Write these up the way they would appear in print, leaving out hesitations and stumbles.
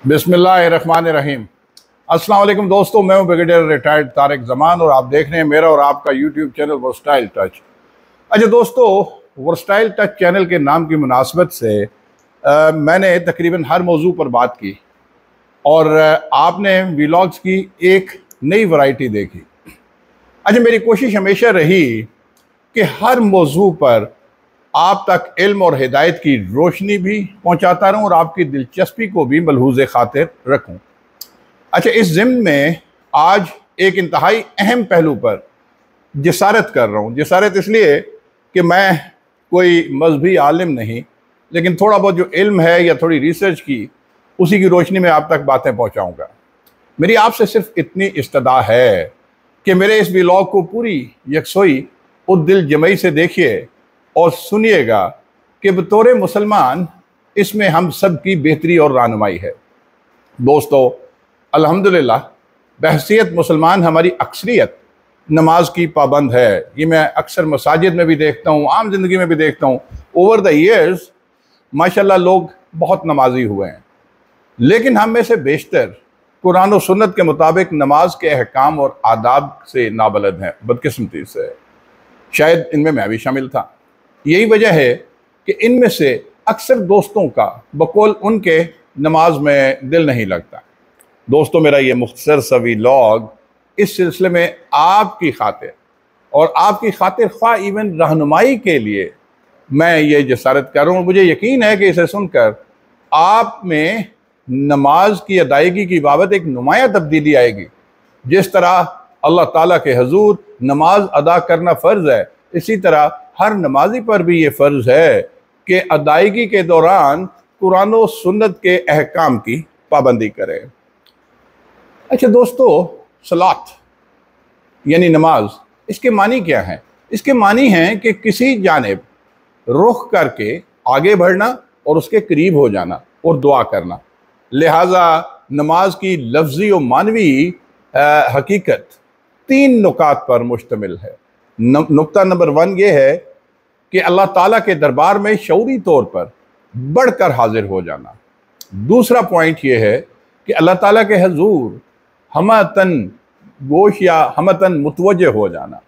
बिस्मिल्लाहिर्रहमानिर्रहीम। अस्सलाम वालेकुम दोस्तों, मैं हूं ब्रिगेडियर रिटायर्ड तारिक जमान और आप देख रहे हैं मेरा और आपका यूट्यूब चैनल वर्सटाइल टच। अच्छा दोस्तों, वर्सटाइल टच चैनल के नाम की मुनासबत से मैंने तकरीबन हर मौजू पर बात की और आपने व्लॉग्स की एक नई वैरायटी देखी। अच्छा, मेरी कोशिश हमेशा रही कि हर मौजू पर आप तक इल्म और हिदायत की रोशनी भी पहुंचाता रहूं और आपकी दिलचस्पी को भी मलहूज़ खातिर रखूं। अच्छा, इस ज़िम्न में आज एक इंतहाई अहम पहलू पर जिसारत कर रहा हूं। जिसारत इसलिए कि मैं कोई मजहबी आलिम नहीं, लेकिन थोड़ा बहुत जो इल्म है या थोड़ी रिसर्च की, उसी की रोशनी में आप तक बातें पहुंचाऊंगा। मेरी आपसे सिर्फ इतनी इस्तदा है कि मेरे इस व्लॉग को पूरी यकसोई और दिल जमई से देखिए और सुनिएगा कि बतौर मुसलमान इसमें हम सब की बेहतरी और रहनुमाई है। दोस्तों, अल्हम्दुलिल्लाह बहसीयत मुसलमान हमारी अक्सरियत नमाज की पाबंद है। ये मैं अक्सर मसाजिद में भी देखता हूँ, आम जिंदगी में भी देखता हूँ। ओवर द ईयर्स माशाल्लाह लोग बहुत नमाजी हुए हैं, लेकिन हम में से बेशतर कुरान और सुन्नत के मुताबिक नमाज के अहकाम और आदाब से नाबलद हैं। बदकिस्मती से शायद इनमें मैं भी शामिल था। यही वजह है कि इनमें से अक्सर दोस्तों का बकौल उनके नमाज में दिल नहीं लगता। दोस्तों, मेरा ये मुख्तसर सा व्लॉग इस सिलसिले में आपकी खातिर और आपकी खातिर ख्वाह इवन रहनुमाई के लिए मैं ये जसारत कर रहा हूँ। मुझे यकीन है कि इसे सुनकर आप में नमाज की अदायगी की बाबत एक नुमाया तब्दीली आएगी। जिस तरह अल्लाह ताला के हजूर नमाज अदा करना फ़र्ज़ है, इसी तरह हर नमाजी पर भी ये फ़र्ज़ है कि अदायगी के दौरान कुरान और सुन्नत के अहकाम की पाबंदी करें। अच्छा दोस्तों, सलात यानी नमाज, इसके मानी क्या हैं? इसके मानी हैं कि किसी जानिब रुख करके आगे बढ़ना और उसके करीब हो जाना और दुआ करना। लिहाजा नमाज की लफ्ज़ी और मानवी हकीकत 3 नुकात पर मुश्तमिल है। नुक्ता नंबर 1 ये है कि अल्लाह ताला के दरबार में शऊरी तौर पर बढ़कर हाजिर हो जाना। दूसरा पॉइंट ये है कि अल्लाह ताला के हजूर हमतन गोश या हमतन मुतवज्जे हो जाना।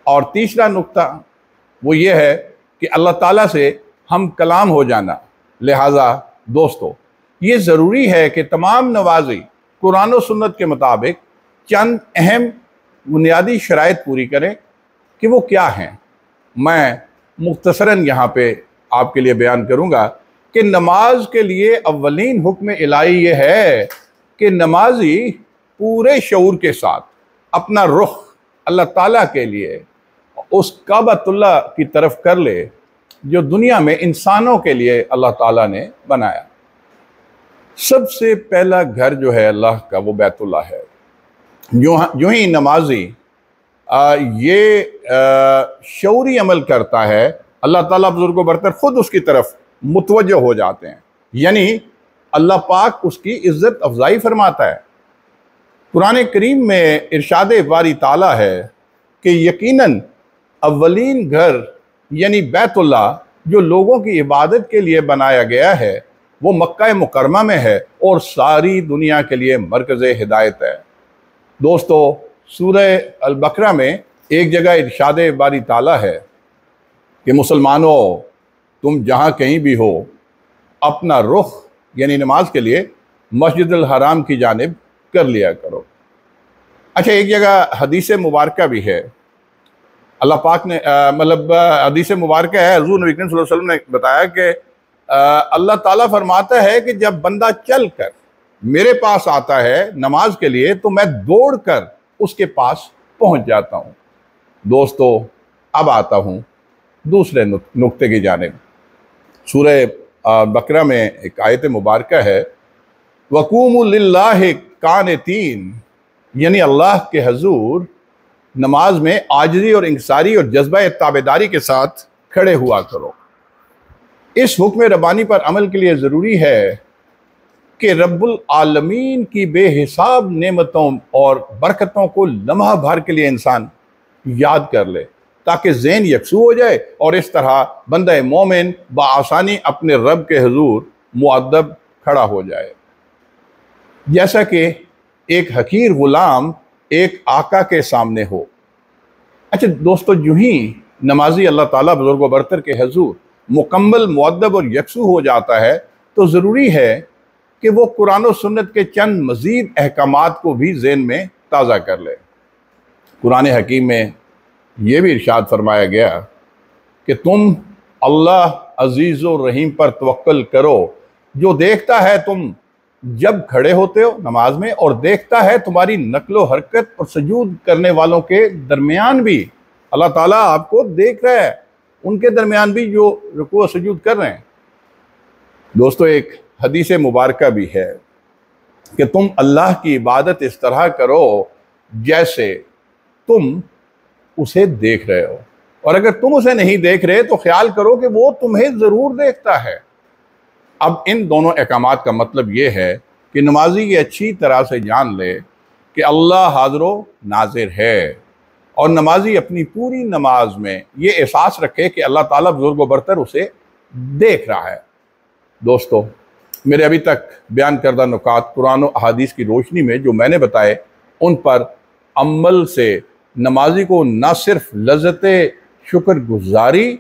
और तीसरा नुक्ता वो ये है कि अल्लाह ताला से हम कलाम हो जाना। लिहाजा दोस्तों, ये ज़रूरी है कि तमाम नवाजी कुरान और सुन्नत के मुताबिक चंद अहम बुनियादी शराइत पूरी करें कि वो क्या हैं। मैं मुख्तसरन यहाँ पे आपके लिए बयान करूँगा कि नमाज के लिए अव्वलीन हुक्म इलाही ये है कि नमाजी पूरे शऊर के साथ अपना रुख अल्लाह ताला के लिए उस काबतुल्लाह की तरफ कर ले जो दुनिया में इंसानों के लिए अल्लाह ताला ने बनाया। सबसे पहला घर जो है अल्लाह का, वो बैतुल्लाह है। जो ही नमाजी ये शऊरी अमल करता है, अल्लाह ताला बुजुर्ग व बरतर खुद उसकी तरफ मुतवज्जह हो जाते हैं, यानी अल्लाह पाक उसकी इज्जत अफजाई फरमाता है। कुरान करीम में इरशाद बारी ताला है कि यकीनन अव्वलीन घर यानी बैतुल्लाह जो लोगों की इबादत के लिए बनाया गया है, वो मक्का मुकरमा में है और सारी दुनिया के लिए मरकज़ हिदायत है। दोस्तों, सूरह अल बकरा में एक जगह इरशाद बारी ताला है कि मुसलमानों, तुम जहाँ कहीं भी हो अपना रुख यानी नमाज के लिए मस्जिदुल हराम की जानिब कर लिया करो। अच्छा, एक जगह हदीस मुबारक भी है। अल्लाह पाक ने हदीस मुबारक है, हुज़ूर नबी करीम सल्लल्लाहु अलैहि वसल्लम ने बताया कि अल्लाह ताला फरमाता है कि जब बंदा चल कर मेरे पास आता है नमाज के लिए तो मैं दौड़ कर उसके पास पहुंच जाता हूं। दोस्तों, अब आता हूं दूसरे नुक्ते की जानिब। सूरह बकरा में एक आयत मुबारक है, वक़ूमु लिल्लाहि कानितीन, यानी अल्लाह के हजूर नमाज में आजिज़ी और इंकिसारी और जज्बा ताबेदारी के साथ खड़े हुआ करो। इस हुक्म रब्बानी पर अमल के लिए ज़रूरी है कि रब्बुल आलमीन की बेहिसाब नेमतों और बरकतों को लम्हा भर के लिए इंसान याद कर ले, ताकि ज़हन यकसू हो जाए और इस तरह बंदा मोमिन बआसानी अपने रब के हुजूर मुअद्दब खड़ा हो जाए। जैसा कि एक हकीर गुलाम एक आका के सामने हो। अच्छा दोस्तों, यूं ही नमाजी अल्लाह ताला बुजुर्ग व बरतर के हजूर मुकम्मल मुअद्दब और यकसू हो जाता है, तो ज़रूरी है कि वो कुरान और सुन्नत के चंद मज़ीद अहकामात को भी ज़हन में ताज़ा कर ले। कुरान हकीम में यह भी इरशाद फरमाया गया कि तुम अल्लाह अजीज़ और रहीम पर तवक्कल करो, जो देखता है तुम जब खड़े होते हो नमाज में, और देखता है तुम्हारी नक्लो हरकत और सजूद करने वालों के दरमियान भी। अल्लाह ताला आपको देख रहा है, उनके दरमियान भी जो रुकू और सजूद कर रहे हैं। दोस्तों, एक हदीस मुबारका भी है कि तुम अल्लाह की इबादत इस तरह करो जैसे तुम उसे देख रहे हो, और अगर तुम उसे नहीं देख रहे तो ख्याल करो कि वो तुम्हें ज़रूर देखता है। अब इन दोनों अहकामात का मतलब ये है कि नमाजी ये अच्छी तरह से जान ले कि अल्लाह हाज़िर नाज़िर है, और नमाजी अपनी पूरी नमाज में ये एहसास रखे कि अल्लाह ताला बुजुर्ग व बरतर उसे देख रहा है। दोस्तों, मेरे अभी तक बयान करदा नुकात कुरान और अहादीस की रोशनी में जो मैंने बताए, उन पर अमल से नमाजी को न सिर्फ लज़्ज़त शुक्रगुज़ारी,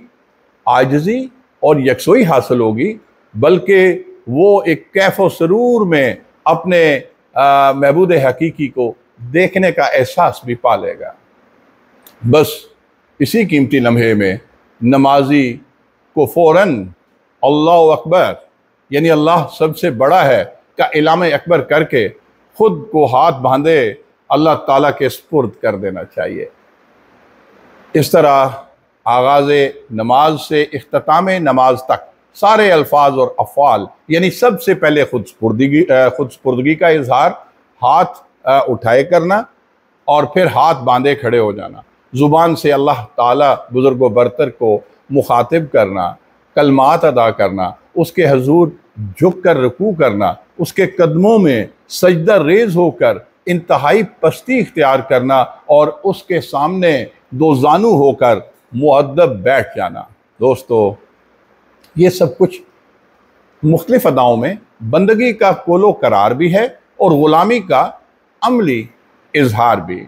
आजिज़ी और यकसोई हासिल होगी, बल्कि वो एक कैफ व सरूर में अपने महबूद हकीकी को देखने का एहसास भी पा लेगा। बस इसी कीमती लम्हे में नमाजी को फ़ौरन अल्लाहु अकबर यानी अल्लाह सबसे बड़ा है का इलाम अकबर करके खुद को हाथ बांधे अल्लाह ताला के सुपुर्द कर देना चाहिए। इस तरह आगाज़ नमाज से इख्तिताम नमाज तक सारे अल्फाज और अफ़आल यानी सबसे पहले खुद सुपुर्दगी का इजहार, हाथ उठाए करना और फिर हाथ बांधे खड़े हो जाना, ज़ुबान से अल्लाह ताला बुज़ुर्ग व बरतर को मुखातिब करना, कलमात अदा करना, उसके हजूर झुक कर रुकू करना, उसके कदमों में सजदा रेज होकर इंतहाई पस्ती इख्तियार करना और उसके सामने दो जानू होकर मुअद्दब बैठ जाना। दोस्तों, ये सब कुछ मुख्तलिफ अदाओं में बंदगी का कोलो करार भी है और ग़ुलामी का अमली इजहार भी।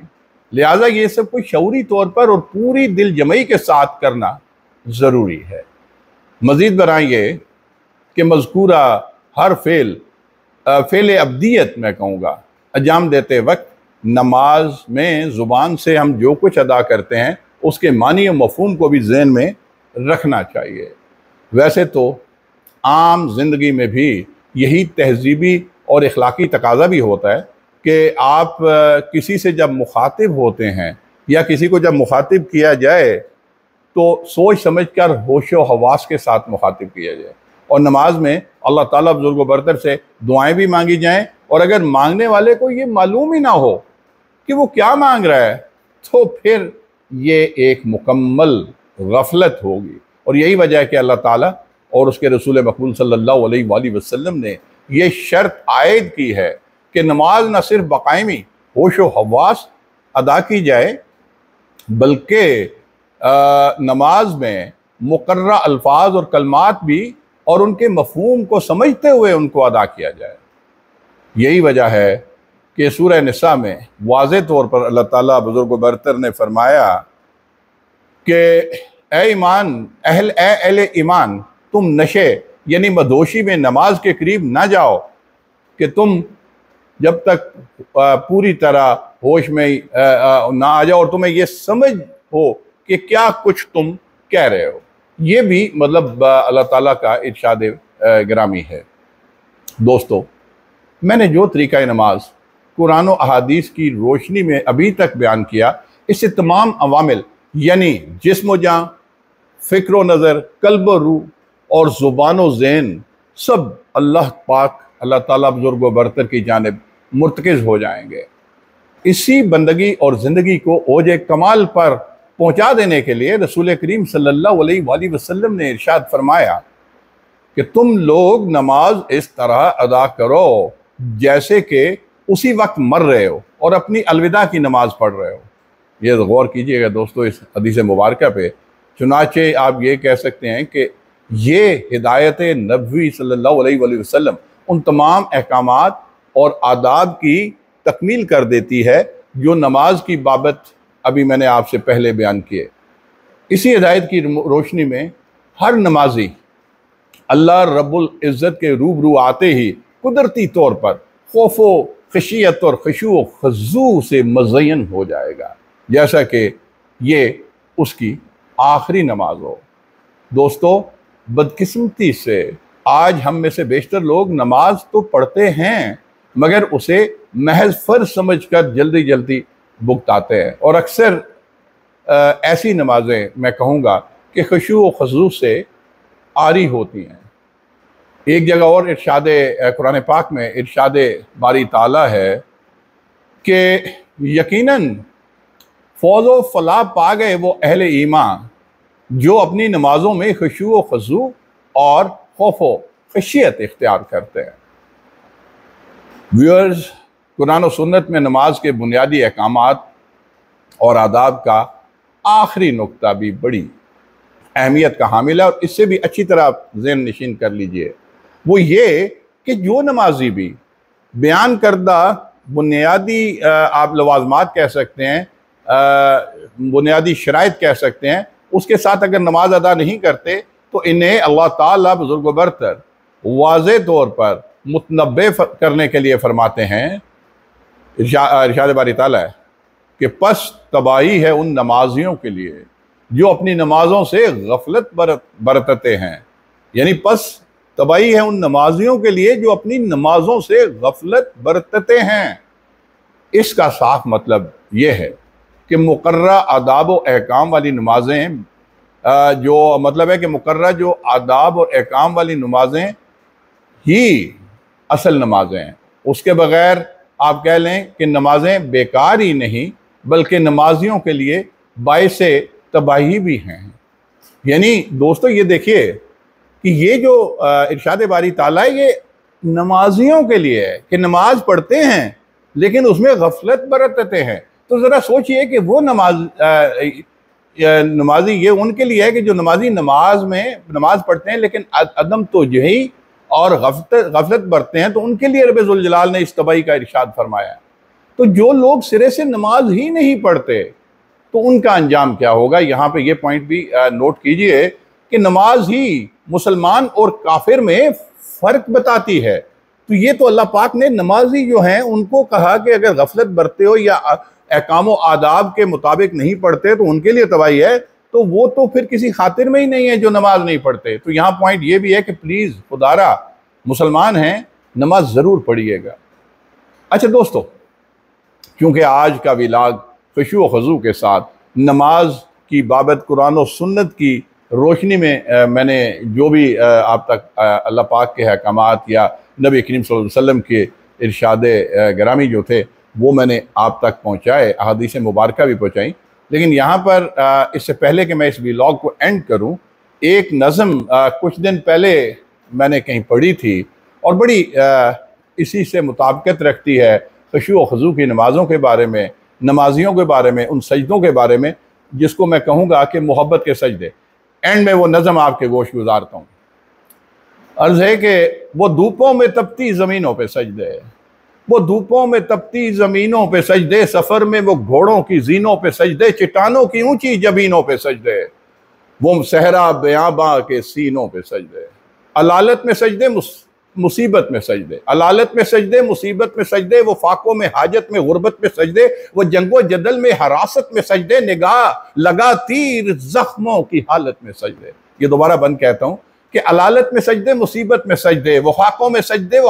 लिहाजा ये सब कुछ शऊरी तौर पर और पूरी दिल जमई के साथ करना ज़रूरी है। मज़ीद बराए कि मज़कूरा हर फ़ेल अब्दियत मैं कहूँगा अंजाम देते वक्त नमाज में ज़ुबान से हम जो कुछ अदा करते हैं उसके मानी और मफ़हूम को भी ज़हन में रखना चाहिए। वैसे तो आम ज़िंदगी में भी यही तहज़ीबी और इखलाकी तकाज़ा भी होता है कि आप किसी से जब मुखातिब होते हैं या किसी को जब मुखातिब किया जाए तो सोच समझ कर होश व हवास के साथ मुखातिब किया जाए, और नमाज में अल्लाह ताला बुज़ुर्ग व बरतर से दुआएं भी मांगी जाएं, और अगर मांगने वाले को ये मालूम ही ना हो कि वो क्या मांग रहा है तो फिर ये एक मुकम्मल गफलत होगी। और यही वजह है कि अल्लाह ताला और उसके रसूल मकबूल सल्लल्लाहु अलैहि वसल्लम ने ये शर्त आयद की है कि नमाज न सिर्फ बाकायमी होश व हवास अदा की जाए, बल्कि नमाज में मुकर्रर अल्फाज और कलमात भी और उनके मफहूम को समझते हुए उनको अदा किया जाए। यही वजह है कि सूरह निसा में वाज़े तौर पर अल्लाह ताला बुज़ुर्ग व बरतर ने फरमाया कि ए अहले ईमान, तुम नशे यानी मदोशी में नमाज के करीब ना जाओ कि तुम जब तक पूरी तरह होश में ना आ जाओ और तुम्हें ये समझ हो कि क्या कुछ तुम कह रहे हो। ये भी मतलब अल्लाह ताला का इरशाद गिरामी है। दोस्तों, मैंने जो तरीक़ा नमाज कुरान और अहादीस की रोशनी में अभी तक बयान किया, इससे तमाम अवामिल यानी जिस्म जाँ, फ़िक्र नज़र, कल्ब रूह और ज़ुबान व ज़हन सब अल्लाह पाक अल्लाह ताला बुज़ुर्ग व बरतर की जानिब मुर्तकिज़ हो जाएंगे। इसी बंदगी और ज़िंदगी को ओज कमाल पर पहुँचा देने के लिए रसूल करीम सल्लल्लाहु अलैहि वसल्लम ने इरशाद फरमाया कि तुम लोग नमाज इस तरह अदा करो जैसे कि उसी वक्त मर रहे हो और अपनी अलविदा की नमाज पढ़ रहे हो। ये गौर कीजिएगा दोस्तों इस हदीस मुबारका पे। चुनाचे आप ये कह सकते हैं कि ये हिदायत नबवी सल्लल्लाहु अलैहि वसल्लम उन तमाम अहकामात और आदाब की तकमील कर देती है, जो नमाज की बाबत अभी मैंने आपसे पहले बयान किए। इसी हिदायत की रोशनी में हर नमाजी अल्लाह रब्बुल इज़्ज़त के रूबरू आते ही कुदरती तौर पर खौफो खशियत और खुशू खजू से मज़य्यन हो जाएगा, जैसा कि ये उसकी आखिरी नमाज हो। दोस्तों, बदकिस्मती से आज हम में से बेशतर लोग नमाज तो पढ़ते हैं मगर उसे महज फ़र्ज समझकर जल्दी जल्दी भुगताते हैं, और अक्सर ऐसी नमाजें मैं कहूँगा कि खुशू व खजू से आरी होती हैं। एक जगह और इरशाद कुरान पाक में इरशाद बारी ताला है कि यकीनन फौज व फलाह पा गए वो अहले ईमान जो अपनी नमाजों में खुशू व खजू और खौफ व खशियत इख्तियार करते हैं। व्यूअर्स, कुरान और सुन्नत में नमाज के बुनियादी अहकामात और आदाब का आखिरी नुक्ता भी बड़ी अहमियत का हामिल है, और इससे भी अच्छी तरह ज़हन नशीन कर लीजिए। वो ये कि जो नमाजी भी बयान करदा बुनियादी आप लवाजमात कह सकते हैं, बुनियादी शराइत कह सकते हैं, उसके साथ अगर नमाज अदा नहीं करते तो इन्हें अल्लाह ताला बुजुर्ग बरतर वाज़े तौर पर मुतनब्बे करने के लिए फरमाते हैं, इरशाद बारी ताला है कि पस तबाही है उन नमाजियों के लिए जो अपनी नमाजों से गफलत बरतते हैं। यानी पस तबाही है उन नमाजियों के लिए जो अपनी नमाजों से गफलत बरतते हैं। इसका साफ मतलब यह है कि मुकर्ररा आदाब और अहकाम वाली नमाजें, जो मतलब है कि मुकर्ररा जो आदाब और अहकाम वाली नमाजें ही असल नमाजें हैं। उसके बगैर आप कह लें कि नमाजें बेकार ही नहीं बल्कि नमाजियों के लिए बाइसे तबाही भी हैं। यानी दोस्तों, ये देखिए कि ये जो इरशाद बारी ताला है ये नमाजियों के लिए है कि नमाज पढ़ते हैं लेकिन उसमें गफलत बरतते हैं। तो ज़रा सोचिए कि वो नमाजी ये उनके लिए है कि जो नमाजी नमाज पढ़ते हैं लेकिन अदम तोजही और गफलत बरतते हैं, तो उनके लिए रब ज़ुल जलाल ने इस तबाही का इरशाद फरमाया। तो जो लोग सिरे से नमाज ही नहीं पढ़ते तो उनका अंजाम क्या होगा। यहाँ पे ये पॉइंट भी नोट कीजिए कि नमाज ही मुसलमान और काफिर में फ़र्क बताती है। तो ये तो अल्लाह पाक ने नमाजी जो हैं उनको कहा कि अगर गफलत बरते हो या अहकाम व आदाब के मुताबिक नहीं पढ़ते तो उनके लिए तबाही है, तो वो तो फिर किसी खातिर में ही नहीं है जो नमाज नहीं पढ़ते। तो यहाँ पॉइंट ये भी है कि प्लीज़ खुदारा मुसलमान हैं, नमाज ज़रूर पढ़िएगा। अच्छा दोस्तों, क्योंकि आज का विलाग खुशू व खजू के साथ नमाज की बाबत कुरान और सुन्नत की रोशनी में मैंने जो भी आप तक अल्लाह पाक के अहकामात या नबी करीम सल्लल्लाहु अलैहि वसल्लम के इरशाद गिरामी जो थे वो मैंने आप तक पहुँचाए, अहादीस मुबारक भी पहुँचाई। लेकिन यहाँ पर इससे पहले कि मैं इस व्लॉग को एंड करूँ, एक नज़म कुछ दिन पहले मैंने कहीं पढ़ी थी और बड़ी इसी से मुताबिकत रखती है खुशू व खजू की नमाज़ों के बारे में, नमाजियों के बारे में, उन सजदों के बारे में जिसको मैं कहूँगा कि मोहब्बत के सजदे। एंड में वो नज़म आपके गोश गुजारता हूँ। अर्ज़ है कि वो धूपों में तपती ज़मीनों पे सजदे, वो धूपों में तपती ज़मीनों पे सजदे, सफ़र में वो घोड़ों की जीनों पे सजदे, चट्टानों की ऊंची जबीनों पे सजदे, वो सहरा बयाबा के सीनों पे सजदे, अलालत में सजदे मुसीबत में सजदे, अलालत में सजदे मुसीबत में सजदे, वो फाकों में हाजत में गुर्बत में सजदे, वो जंगो जदल में हरासत में सजदे, निगाह लगा तीर जख्मों की हालत में सजदे। ये दोबारा बंद कहता हूँ कि अलालत में सजदे मुसीबत में सजदे, वो फाकों में सजदे, वो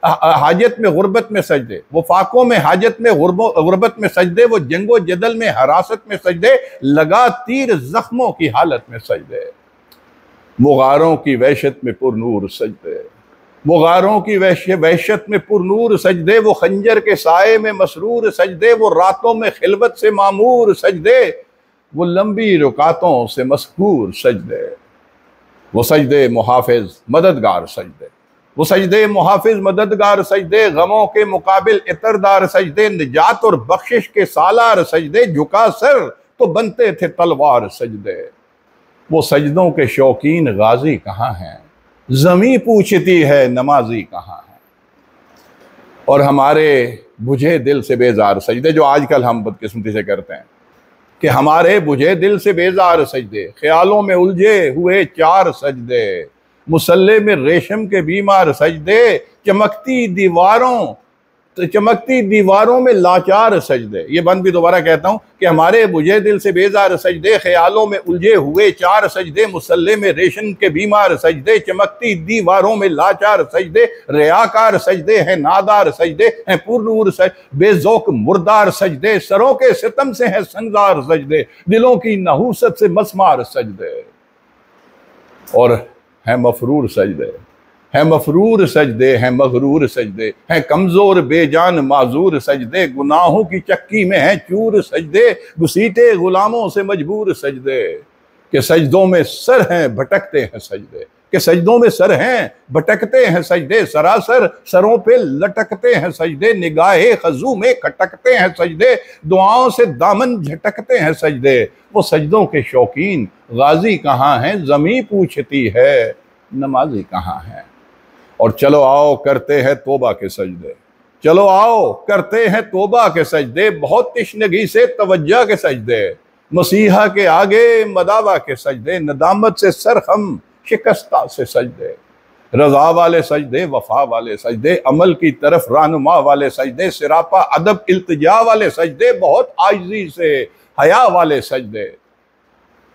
हाजत में गुर्बत में सजदे, वो फाकों में हाजत में गुर्बत में सजदे, वो जंगो जदल में हरासत में सजदे, लगा तीर जख्मों की हालत में सजदे, वो गारों की वहशत में पुरनूर सजदे, वो गारों की वहशत में पुरनूर सजदे, वो खंजर के साए में मसरूर सजदे, वो रातों में खिलवत से मामूर सजदे, वो लंबी रुकातों से मस्कूर सजदे, वो सजदे मुहाफिज मददगार सजदे, वो सजदे मुहाफिज मददगार सजदे, गमों के मुकाबिल इतरदार सजदे, निजात और बख्शिश के सालार सजदे, झुका सर तो बनते थे तलवार सजदे, वो सजदों के शौकीन गाजी कहाँ हैं, ज़मीं पूछती है नमाजी कहाँ है। और हमारे बुझे दिल से बेजार सजदे, जो आजकल हम बदकिस्मती से करते हैं कि हमारे बुझे दिल से बेजार सजदे, ख्यालों में उलझे हुए 4 सजदे, मुसल्ले में रेशम के बीमार सजदे, चमकती दीवारों में लाचार सजदे। ये बंद भी दोबारा कहता हूं कि हमारे बुझे दिल से बेजार सजदे, ख्यालों में उलझे हुए 4 सजदे, मुसल्ले में रेशम के बीमार सजदे, चमकती दीवारों में लाचार सजदे, रियाकार सजदे हैं, नादार सजदे हैं, पुरनूर बेजौक मुर्दार सजदे, सरों के सितम से हैं संगजार सजदे, दिलों की नहूसत से मसमार सजदे, और हैं मफरूर सजदे, हैं मफरूर सजदे, हैं मगरूर सजदे, हैं कमजोर बेजान माजूर सजदे, गुनाहों की चक्की में हैं चूर सजदे, घुसीटे गुलामों से मजबूर सजदे, के सजदों में सर हैं भटकते हैं सजदे, के सजदों में सर हैं भटकते हैं सजदे, सरासर सरों पे लटकते हैं सजदे, निगाहे खजू में खटकते हैं सजदे, दुआओं से दामन झटकते हैं सजदे, वो सजदों के शौकीन गाजी कहाँ हैं, जमी पूछती है नमाजी कहाँ है। और चलो आओ करते हैं तोबा के सजदे, चलो आओ करते हैं तोबा के सजदे, बहुत तिश्नगी से तवज्जा के सजदे, मसीहा के आगे मदावा के सजदे, नदामत से सर हम शिकस्ता से सजदे, रजा वाले सजदे, वफा वाले सजदे, अमल की तरफ रानुमा वाले सजदे, सिरापा अदब इल्तिजा वाले सजदे, बहुत आजिज़ी से हया वाले सजदे,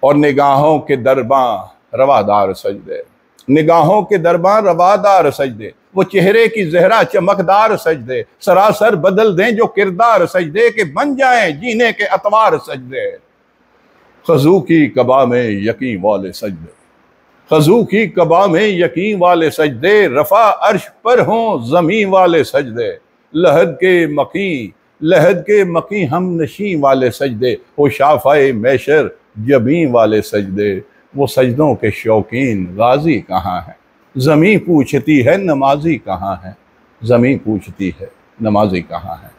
और निगाहों के दरबां रवादार सजदे, निगाहों के दरबार रवादार सजदे, वो चेहरे की जहरा चमकदार सजदे, सरासर बदल दें जो किरदार सजदे, के बन जाएं जीने के अतवार सजदे, खजू की कबा में यकीन वाले सजदे, खजू की कबा में यकीन वाले सजदे, रफा अर्श पर हों ज़मीं वाले सजदे, लहद के मकी हम नशी वाले सजदे, वो शाफ़ाए मैशर जबी वाले सजदे, वो सजदों के शौकीन गाजी कहाँ है, ज़मी पूछती है नमाजी कहाँ है, ज़मी पूछती है नमाजी कहाँ है।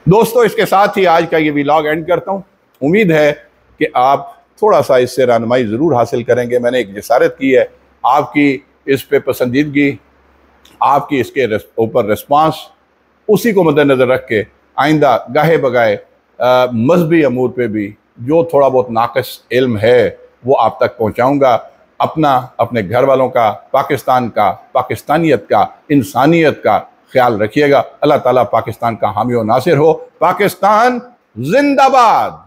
दोस्तों, इसके साथ ही आज का ये व्लॉग एंड करता हूँ। उम्मीद है कि आप थोड़ा सा इससे रहनुमाई ज़रूर हासिल करेंगे। मैंने एक जसारत की है, आपकी इस पे पसंदीदगी, आपकी इसके ऊपर रिस्पांस, उसी को मद्देनज़र रख के आइंदा गाहे बगाए मजहबी अमूर पे भी जो थोड़ा बहुत नाक़िस इल्म है वो आप तक पहुँचाऊँगा। अपना, अपने घर वालों का, पाकिस्तान का, पाकिस्तानियत का, इंसानियत का ख्याल रखिएगा। अल्लाह ताला पाकिस्तान का हामी और नासिर हो। पाकिस्तान जिंदाबाद।